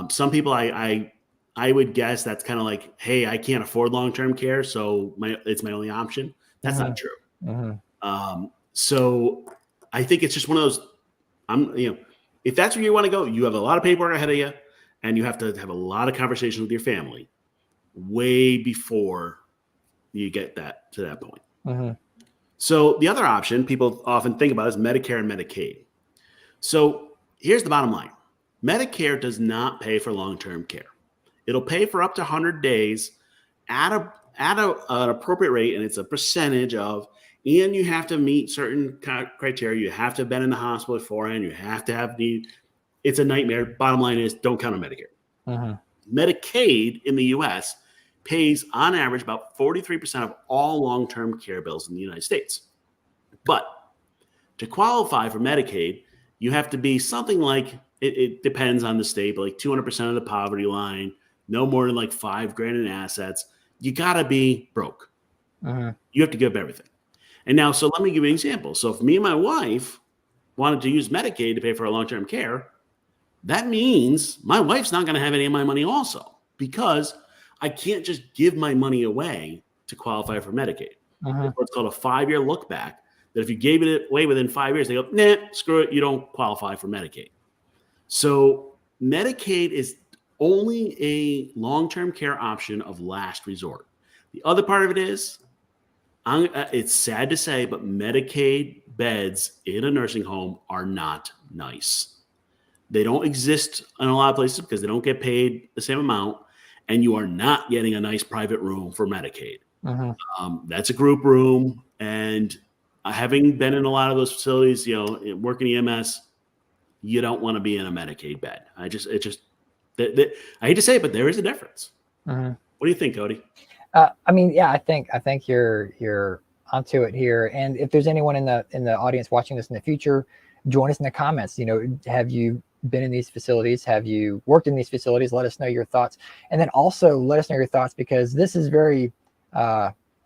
Some people I would guess that's kind of like, hey, I can't afford long-term care, so it's my only option. That's not true. So I think it's just one of those, if that's where you want to go, you have a lot of paperwork ahead of you, and you have to have a lot of conversations with your family way before you get to that point. So the other option people often think about is Medicare and Medicaid. So here's the bottom line. Medicare does not pay for long-term care. It'll pay for up to 100 days at an appropriate rate, and it's a percentage of, and you have to meet certain criteria. You have to have been in the hospital beforehand. You have to have it's a nightmare. Bottom line is, don't count on Medicare. Medicaid in the U.S. pays on average about 43% of all long-term care bills in the United States. But to qualify for Medicaid, you have to be something like, it depends on the state, but like 200% of the poverty line, no more than like $5,000 in assets. You got to be broke. You have to give up everything. And now, so let me give you an example. So if me and my wife wanted to use Medicaid to pay for our long-term care, that means my wife's not going to have any of my money also, because I can't just give my money away to qualify for Medicaid. It's what's called a 5-year look back, that if you gave it away within 5 years, they go, nah, screw it, you don't qualify for Medicaid. So Medicaid is only a long-term care option of last resort. The other part of it is, it's sad to say, but Medicaid beds in a nursing home are not nice. They don't exist in a lot of places because they don't get paid the same amount, and you are not getting a nice private room for Medicaid. That's a group room, and having been in a lot of those facilities, working EMS, you don't want to be in a Medicaid bed. I hate to say it, but there is a difference. What do you think, Cody?
I think you're onto it here. And if there's anyone in the audience watching this in the future, join us in the comments. Have you been in these facilities? Have you worked in these facilities? Let us know your thoughts. And then also let us know your thoughts, because this is very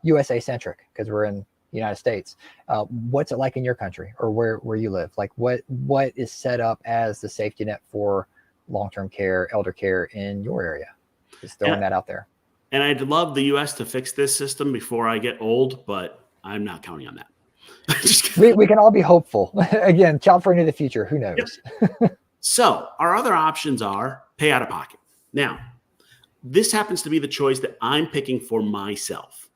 USA centric, because we're in the United States. What's it like in your country, or where you live? Like what is set up as the safety net for long-term care, elder care in your area? Just throwing that out there.
And I'd love the U.S. to fix this system before I get old, but I'm not counting on that.
we can all be hopeful. Again, child-free into the future. Who knows?
Yep. So our other options are pay out of pocket. Now, this happens to be the choice that I'm picking for myself.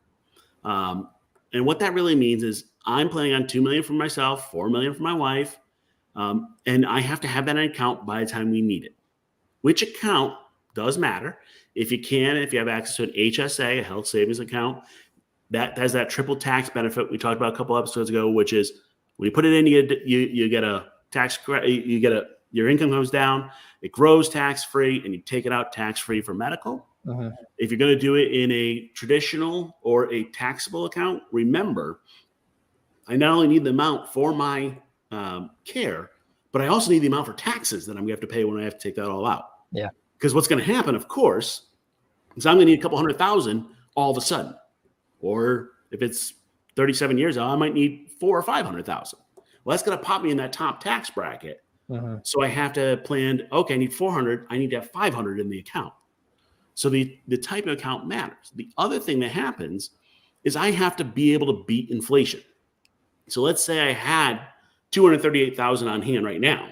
And what that really means is I'm planning on $2 million for myself, $4 million for my wife, and I have to have that in an account by the time we need it. Which account does matter. If you have access to an HSA, a health savings account, that has that triple tax benefit we talked about a couple episodes ago, which is when you put it in, you get a tax credit, your income comes down, it grows tax-free, and you take it out tax-free for medical. If you're going to do it in a traditional or a taxable account, remember, I not only need the amount for my care, but I also need the amount for taxes that I'm going to have to pay when I have to take that all out.
Yeah. Because
what's going to happen, of course, is I'm going to need a couple $100,000 all of a sudden. Or if it's 37 years old, I might need $400,000 or $500,000. Well, that's going to pop me in that top tax bracket. So I have to plan, okay, I need 400. I need to have 500 in the account. So the type of account matters. The other thing that happens is I have to be able to beat inflation. So let's say I had $238,000 on hand right now.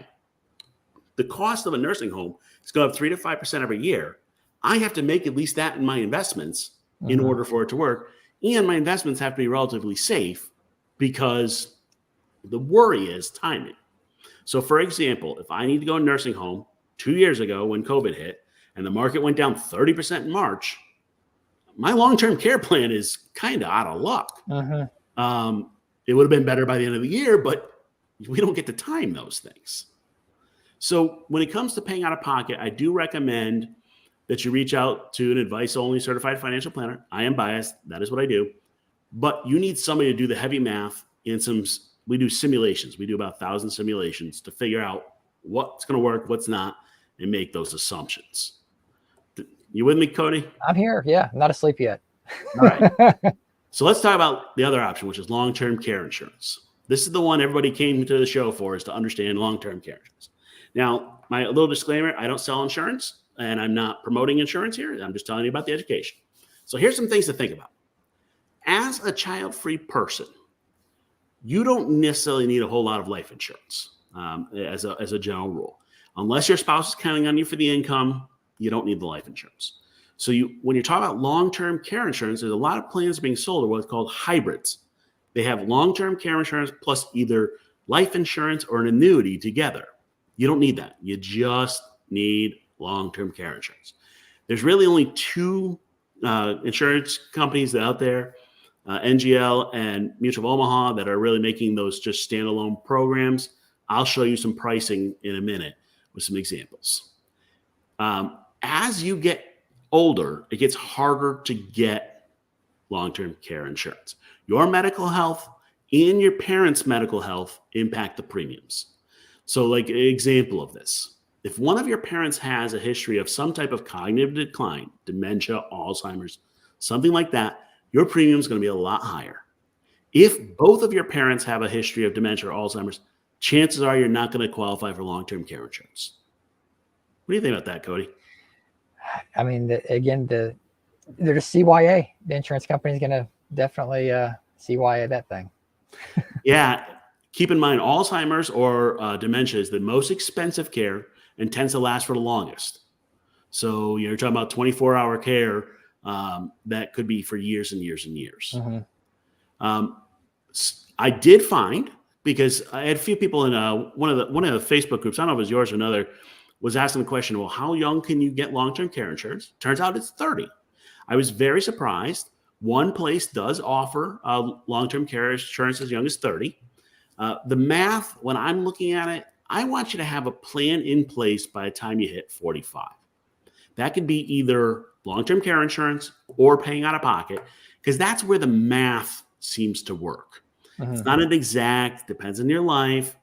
The cost of a nursing home is going up 3 to 5% every year. I have to make at least that in my investments in order for it to work. And my investments have to be relatively safe, because the worry is timing. So for example, if I need to go to a nursing home 2 years ago when COVID hit and the market went down 30% in March, my long-term care plan is kind of out of luck. It would have been better by the end of the year, but we don't get to time those things. So when it comes to paying out of pocket, I do recommend that you reach out to an advice-only certified financial planner. I am biased. That is what I do. But you need somebody to do the heavy math, and we do simulations. We do about 1,000 simulations to figure out what's going to work, what's not, and make those assumptions. You with me, Cody?
I'm here. Yeah, I'm not asleep yet.
All right. So let's talk about the other option, which is long-term care insurance. This is the one everybody came to the show for, is to understand long-term care insurance. Now, my little disclaimer, I don't sell insurance, and I'm not promoting insurance here. I'm just telling you about the education. So here's some things to think about. As a child-free person, you don't necessarily need a whole lot of life insurance as a general rule. Unless your spouse is counting on you for the income, you don't need the life insurance. So when you're talking about long-term care insurance, there's a lot of plans being sold are what's called hybrids. They have long-term care insurance plus either life insurance or an annuity together. You don't need that. You just need long-term care insurance. There's really only two insurance companies out there, NGL and Mutual of Omaha, that are really making those just standalone programs. I'll show you some pricing in a minute with some examples. As you get older, it gets harder to get long-term care insurance. Your medical health and your parents' medical health impact the premiums. So like an example of this, if one of your parents has a history of some type of cognitive decline, dementia, Alzheimer's, something like that, your premium is going to be a lot higher. If both of your parents have a history of dementia or Alzheimer's, chances are you're not going to qualify for long-term care insurance. What do you think about that, Cody?
I mean, they're just CYA. The insurance company is going to definitely CYA that thing.
Yeah. Keep in mind, Alzheimer's or dementia is the most expensive care and tends to last for the longest. So you're talking about 24-hour care that could be for years and years and years. Mm-hmm. I did find, because I had a few people in one of the Facebook groups, I don't know if it was yours or another, was asking the question, well, how young can you get long-term care insurance? Turns out it's 30. I was very surprised. One place does offer long-term care insurance as young as 30. The math, when I'm looking at it, I want you to have a plan in place by the time you hit 45. That could be either long-term care insurance or paying out of pocket, because that's where the math seems to work. Mm-hmm. It's not an exact, depends on your life,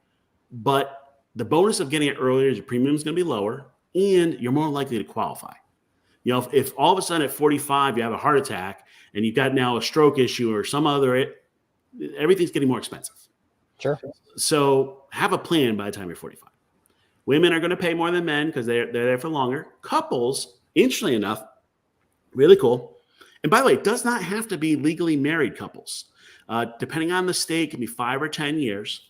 but the bonus of getting it earlier is your premium is going to be lower and you're more likely to qualify. You know, if all of a sudden at 45 you have a heart attack and you've got now a stroke issue or some other, everything's getting more expensive.
Sure.
So have a plan by the time you're 45. Women are going to pay more than men because they're there for longer. Couples, interestingly enough, really cool. And by the way, it does not have to be legally married couples. Depending on the state, it can be 5 or 10 years.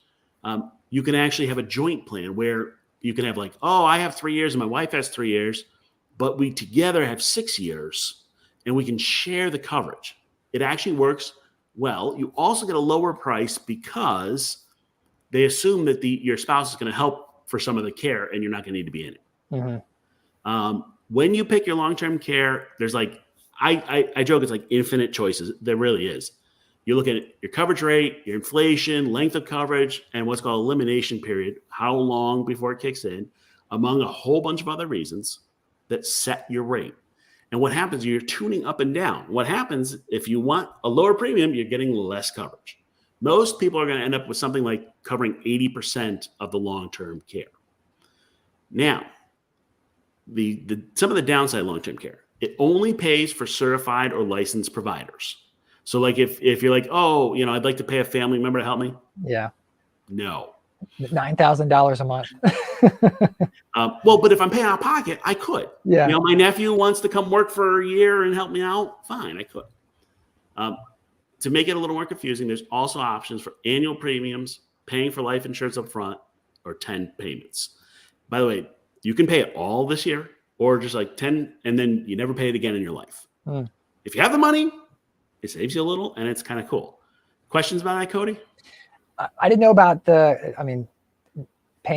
You can actually have a joint plan where you can have like, oh, I have 3 years and my wife has 3 years, but we together have 6 years and we can share the coverage. It actually works well. You also get a lower price because they assume that your spouse is going to help for some of the care and you're not going to need to be in it. Mm-hmm. When you pick your long-term care, there's like, I joke, it's like infinite choices. There really is. You look at your coverage rate, your inflation, length of coverage, and what's called elimination period, how long before it kicks in, among a whole bunch of other reasons that set your rate. And what happens, you're tuning up and down. What happens if you want a lower premium, you're getting less coverage. Most people are going to end up with something like covering 80% of the long-term care. Now, some of the downside of long-term care, it only pays for certified or licensed providers. So like if you're like, oh, you know, I'd like to pay a family member to help me.
Yeah.
No.
$9,000 a month.
Well, but if I'm paying out of pocket, I could.
Yeah.
You know, my nephew wants to come work for a year and help me out. Fine, I could. To make it a little more confusing, there's also options for annual premiums, paying for life insurance up front, or 10 payments. By the way, you can pay it all this year or just like 10 and then you never pay it again in your life. If you have the money, it saves you a little and it's kind of cool. Questions about that, Cody?
I didn't know about paying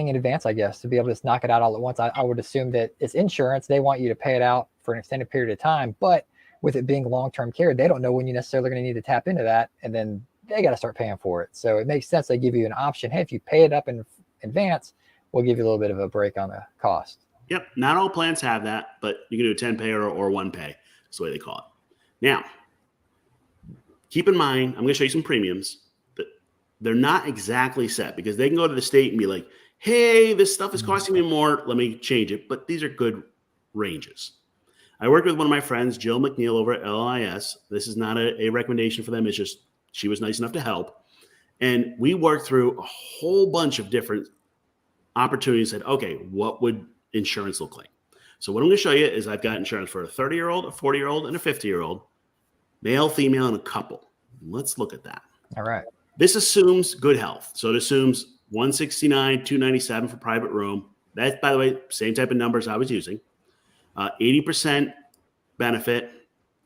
in advance, I guess, to be able to just knock it out all at once. I would assume that it's insurance. They want you to pay it out for an extended period of time. But with it being long-term care, they don't know when you necessarily going to need to tap into that. And then they got to start paying for it. So it makes sense. They give you an option. Hey, if you pay it up in advance, we'll give you a little bit of a break on the cost.
Yep. Not all plans have that, but you can do a 10 pay or 1 pay. That's the way they call it. Now, keep in mind, I'm going to show you some premiums that they're not exactly set because they can go to the state and be like, hey, this stuff is costing me more. Let me change it. But these are good ranges. I worked with one of my friends, Jill McNeil, over at LIS. This is not a recommendation for them. It's just she was nice enough to help. And we worked through a whole bunch of different opportunities. Said, okay, what would insurance look like? So what I'm going to show you is I've got insurance for a 30-year-old, a 40-year-old, and a 50-year-old, male, female, and a couple. Let's look at that.
All right.
This assumes good health. So it assumes 169, 297 for private room. That's, by the way, same type of numbers I was using. 80% benefit.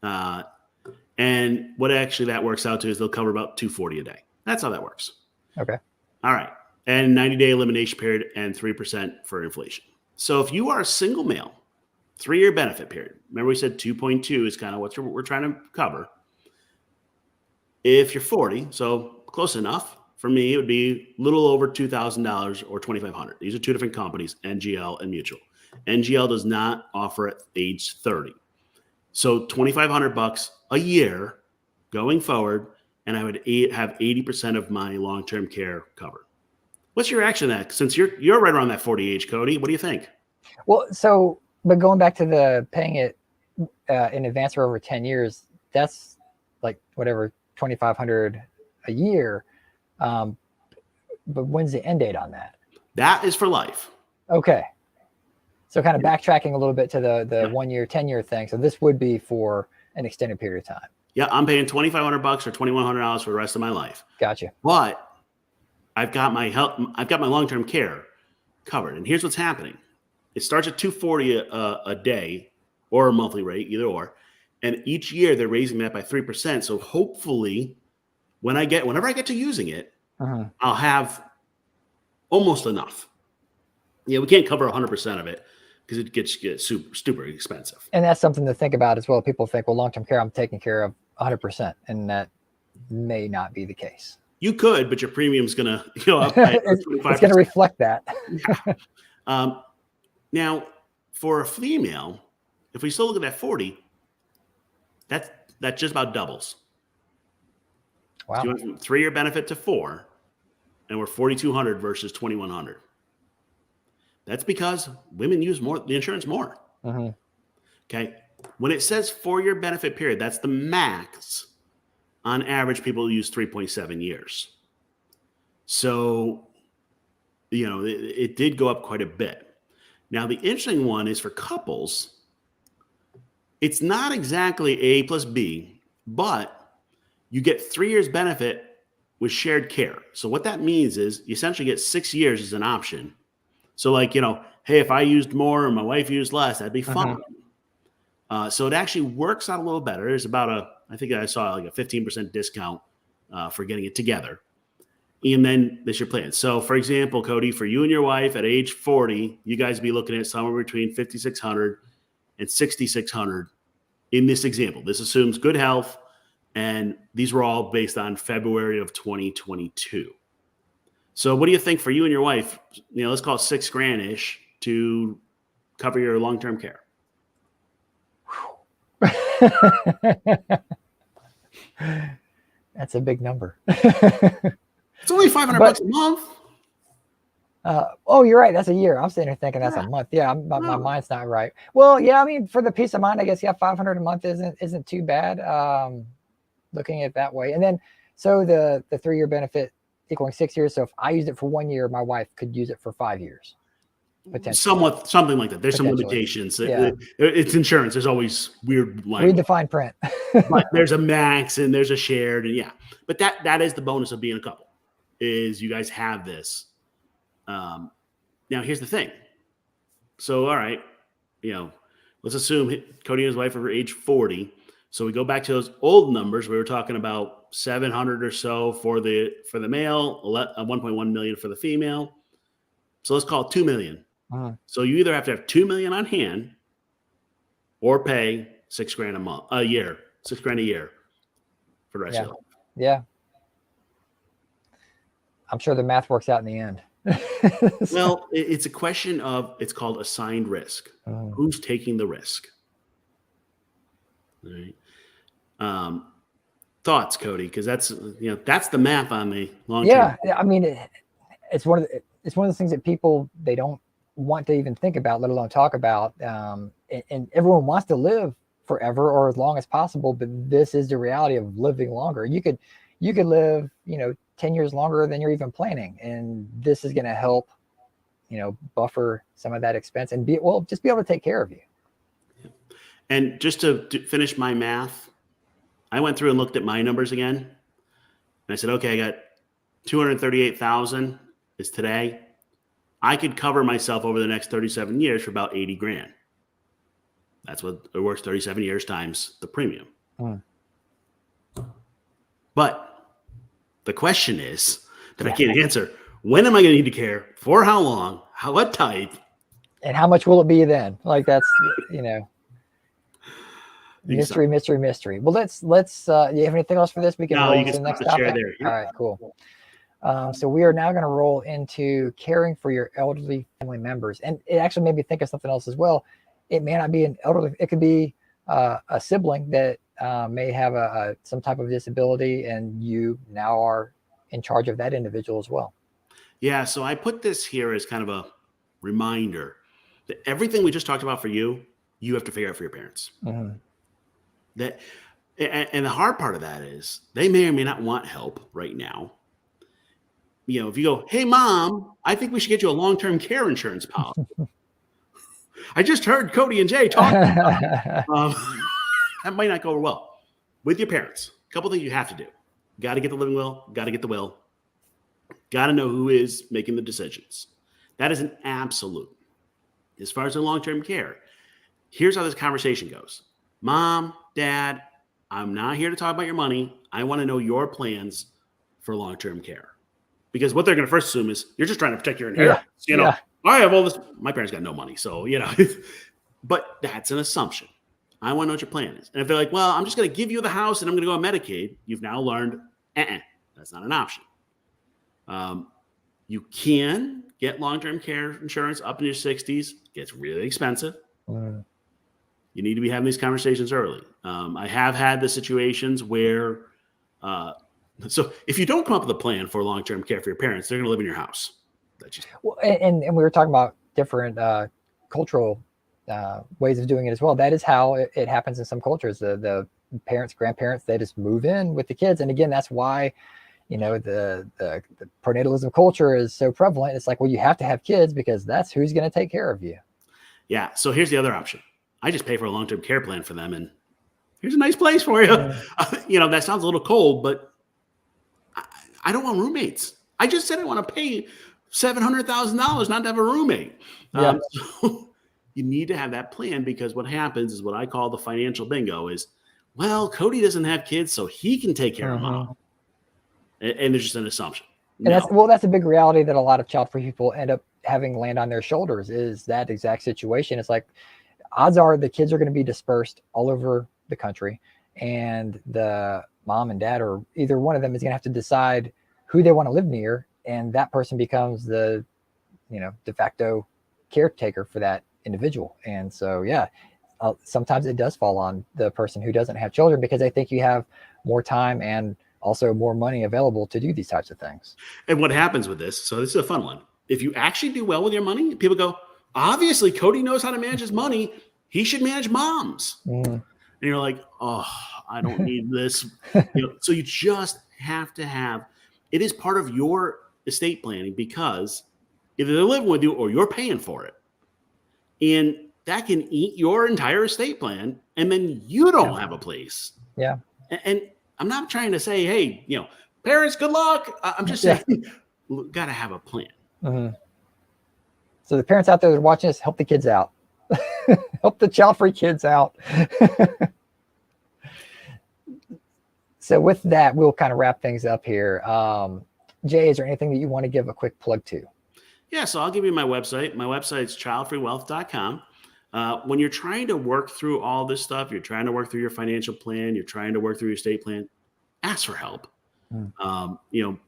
And what actually that works out to is they'll cover about $240 a day. That's how that works.
Okay.
All right. And 90-day elimination period and 3% for inflation. So if you are a single male, 3-year benefit period. Remember we said 2.2 is kind of what we're trying to cover. If you're 40, so close enough. For me, it would be a little over $2,000 or $2,500. These are two different companies, NGL and Mutual. NGL does not offer at age 30. So $2,500 a year going forward and I would have 80% of my long-term care covered. What's your reaction to that? Since you're right around that 40 age, Cody, what do you think?
Well, so, but going back to the paying it in advance for over 10 years, that's like whatever, $2,500 a year. But when's the end date on that?
That is for life.
Okay. So kind of backtracking a little bit to the 1 year, 10-year thing. So this would be for an extended period of time.
Yeah, I'm paying $2,500 or $2,100 for the rest of my life.
Gotcha.
But I've got my long-term care covered. And here's what's happening. It starts at $240 a day or a monthly rate, either or. And each year they're raising that by 3%. So hopefully whenever I get to using it, I'll have almost enough. Yeah, we can't cover 100% of it because it gets super expensive. And
that's something to think about as well. People think, well, long-term care, I'm taking care of 100%. And that may not be the case.
You could, but your premium's going to go up by 25%.
It's going to reflect that.
Yeah. Now, for a female, if we still look at that 40, that just about doubles.
Wow.
So you went from 3-year benefit to 4, and we're $4,200 versus $2,100. That's because women use the insurance more. Okay. When it says 4-year benefit period, that's the max. On average, people use 3.7 years. So, it did go up quite a bit. Now, the interesting one is for couples, it's not exactly A plus B, but you get 3 years benefit with shared care. So what that means is you essentially get 6 years as an option. So like, hey, if I used more and my wife used less, that'd be fun. So it actually works out a little better. There's about I think I saw like a 15% discount for getting it together. And then this your plan. So for example, Cody, for you and your wife at age 40, you guys be looking at somewhere between $5,600 and $6,600 in this example. This assumes good health. And these were all based on February of 2022. So what do you think for you and your wife? Let's call it $6,000-ish to cover your long-term care.
That's a big number.
It's only $500 a month.
Oh, you're right. That's a year. I'm sitting here thinking that's a month. Yeah, my mind's not right. Well, yeah, I mean, for the peace of mind, I guess, yeah, $500 a month isn't too bad. Looking at it that way. And then, so the 3-year benefit equaling 6 years. So if I used it for 1 year, my wife could use it for 5 years.
Something like that. There's some limitations. Yeah. It's insurance. There's always weird language.
Read the fine print.
But there's a max and there's a shared, and yeah. But that is the bonus of being a couple, is you guys have this. Now here's the thing. So all right, let's assume Cody and his wife are age 40. So we go back to those old numbers. We were talking about 700 or so for the male, 1.1 million for the female. So let's call it 2 million. So you either have to have 2 million on hand or pay $6,000 a year for the rest of your life.
Yeah. I'm sure the math works out in the end.
Well, it's a question of, it's called assigned risk. Who's taking the risk? All right. Thoughts, Cody? Because that's the math on the long term.
Yeah, I mean, it's one of the things that people, they don't want to even think about, let alone talk about. And everyone wants to live forever or as long as possible, but this is the reality of living longer. You could live 10 years longer than you're even planning, and this is going to help buffer some of that expense and just be able to take care of you.
And just to finish my math, I went through and looked at my numbers again, and I said, okay, I got 238,000 is today. I could cover myself over the next 37 years for about 80 grand. That's what it works, 37 years times the premium. But the question is that I can't answer, when am I going to need to care? For how long? What type?
And how much will it be then? Like that's, mystery. Well, let's you have anything else for this? We can roll to the next topic.
There.
All right, cool. So we are now going to roll into caring for your elderly family members. And it actually made me think of something else as well. It may not be an elderly, it could be a sibling that may have some type of disability, and you now are in charge of that individual as well.
Yeah. So I put this here as kind of a reminder that everything we just talked about for you, you have to figure out for your parents.
Mm-hmm.
And the hard part of that is they may or may not want help right now. If you go, hey, Mom, I think we should get you a long-term care insurance policy. I just heard Cody and Jay talking about it. That might not go well with your parents. A couple things you have to do. Got to get the living will, got to get the will, got to know who is making the decisions. That is an absolute. As far as the long-term care, here's how this conversation goes. Mom, Dad, I'm not here to talk about your money. I want to know your plans for long-term care. Because what they're going to first assume is you're just trying to protect your inheritance.
Yeah.
I have all this. My parents got no money. So, but that's an assumption. I want to know what your plan is. And if they're like, well, I'm just going to give you the house and I'm going to go on Medicaid, you've now learned, that's not an option. You can get long-term care insurance up in your 60s. It gets really expensive.
Mm.
You need to be having these conversations early. I have had the situations where, so if you don't come up with a plan for long-term care for your parents, they're going to live in your house.
Well, and we were talking about different cultural ways of doing it as well. That is how it happens in some cultures. The parents, grandparents, they just move in with the kids. And again, that's why, the pronatalism culture is so prevalent. It's like, well, you have to have kids because that's who's going to take care of you.
Yeah. So here's the other option. I just pay for a long-term care plan for them, and here's a nice place for you. That sounds a little cold, but I don't want roommates. I just said I want to pay $700,000 not to have a roommate.
Yeah.
So you need to have that plan, because what happens is what I call the financial bingo is, well, Cody doesn't have kids, so he can take care of Mom. And there's just an assumption.
And that's a big reality that a lot of child-free people end up having land on their shoulders, is that exact situation. It's like, odds are the kids are going to be dispersed all over the country, and the mom and dad, or either one of them, is going to have to decide who they want to live near. And that person becomes the, de facto caretaker for that individual. And so, sometimes it does fall on the person who doesn't have children, because they think you have more time and also more money available to do these types of things. And
what happens with this, so this is a fun one. If you actually do well with your money, people go, obviously Cody knows how to manage his money. He should manage Mom's. And you're like, oh, I don't need this. So you just have to have, it is part of your estate planning, because either they're living with you or you're paying for it. And that can eat your entire estate plan, and then you don't have a place.
Yeah.
And I'm not trying to say, hey, parents, good luck. I'm just saying, got to have a plan.
Mm-hmm. So the parents out there that are watching this, help the kids out. Help the child-free kids out. So with that, we'll kind of wrap things up here. Jay, is there anything that you want to give a quick plug to?
Yeah, so I'll give you my website. My website's childfreewealth.com. When you're trying to work through all this stuff, you're trying to work through your financial plan, you're trying to work through your estate plan, ask for help. I'm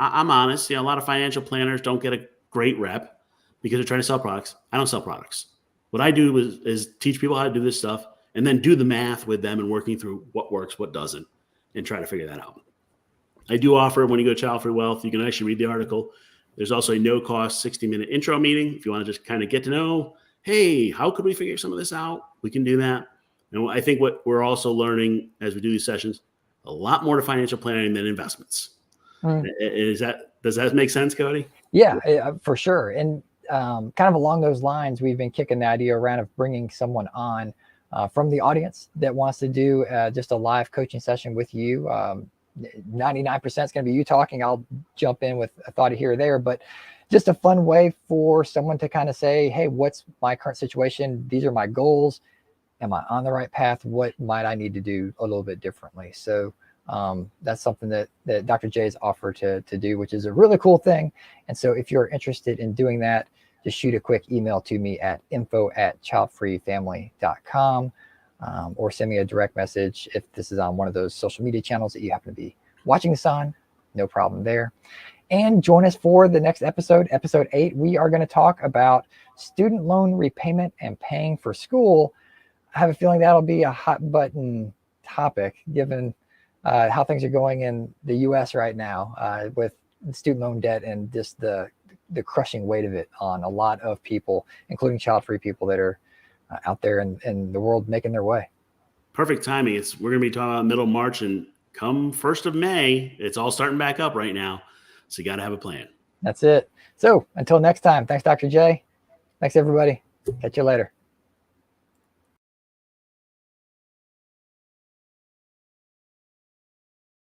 honest. A lot of financial planners don't get a great rep because they're trying to sell products. I don't sell products. What I do is teach people how to do this stuff, and then do the math with them and working through what works, what doesn't, and try to figure that out. I do offer, when you go to Childfree Wealth, you can actually read the article. There's also a no-cost 60-minute intro meeting. If you want to just kind of get to know, hey, how could we figure some of this out? We can do that. And I think what we're also learning as we do these sessions, a lot more to financial planning than investments. Does that make sense, Cody?
Yeah, for sure. And kind of along those lines, we've been kicking the idea around of bringing someone on from the audience that wants to do just a live coaching session with you. 99% is going to be you talking. I'll jump in with a thought here or there, but just a fun way for someone to kind of say, hey, what's my current situation? These are my goals. Am I on the right path? What might I need to do a little bit differently? So that's something that Dr. J has offered to do, which is a really cool thing. And so if you're interested in doing that, just shoot a quick email to me at info@childfreefamily.com, or send me a direct message if this is on one of those social media channels that you happen to be watching this on. No problem there. And join us for the next episode, episode 8. We are going to talk about student loan repayment and paying for school. I have a feeling that'll be a hot button topic, given how things are going in the U.S. right now with student loan debt and just the crushing weight of it on a lot of people, including child-free people that are out there in the world making their way.
Perfect timing. We're going to be talking about middle March, and come 1st of May, it's all starting back up right now. So you got to have a plan.
That's it. So until next time, thanks, Dr. J. Thanks, everybody. Catch you later.